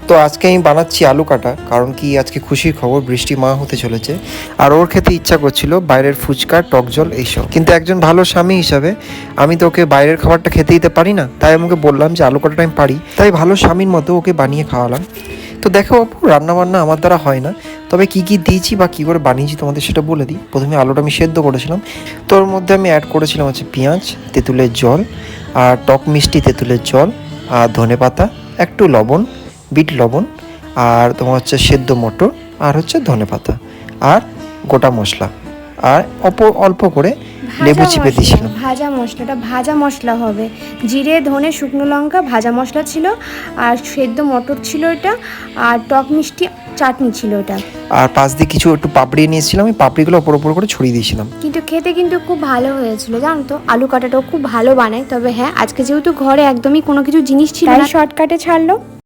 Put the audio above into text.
তো আজকে আমি বানাচ্ছি আলু কাটা, কারণ কি আজকে খুশির খবর, বৃষ্টি মা হতে চলেছে। আর ওর খেতে ইচ্ছা করছিল বাইরের ফুচকা, টক জল এইসব, কিন্তু একজন ভালো স্বামী হিসাবে আমি তো ওকে বাইরের খাবারটা খেতে দিতে পারি না। তাই আমি ওকে বললাম যে আলু কাটাটা আমি পারি, তাই ভালো স্বামীর মতো ওকে বানিয়ে খাওয়ালাম। তো দেখো আপু, রান্নাবান্না আমার দ্বারা হয় না, তবে কি কি দিয়েছি বা কী করে বানিয়েছি তোমাদের সেটা বলে দিই। প্রথমে আলুটা আমি সেদ্ধ করেছিলাম, তো ওর মধ্যে আমি অ্যাড করেছিলাম হচ্ছে পেঁয়াজ, তেঁতুলের জল, আর টক মিষ্টি তেঁতুলের জল, আর ধনেপাতা, একটু লবণ, বিট লবণ, আর তোমার হচ্ছে সেদ্ধ মটর, আর হচ্ছে ধনেপাতা, আর গোটা মশলা, আর অল্প করে লেবু চিপে দিয়েছিলাম। ভাজা মশলাটা ভাজা মশলা হবে, জিরে ধনে শুকনো লঙ্কা ভাজা মশলা ছিল, আর সেদ্ধ মটর ছিল এটা, আর টক মিষ্টি চাটনি ছিল এটা। আর পাশ দিয়ে কিছু একটু পাপড়ি নিয়েছিলাম, আমি পাপড়িগুলো ওপর করে ছড়িয়ে দিয়েছিলাম। কিন্তু খেতে কিন্তু খুব ভালো হয়েছিল, জানো তো। আলু কাটাটাও খুব ভালো বানায়, তবে হ্যাঁ আজকে যেহেতু ঘরে একদমই কোনো কিছু জিনিস ছিল না, শর্টকাটে ছাড়লো।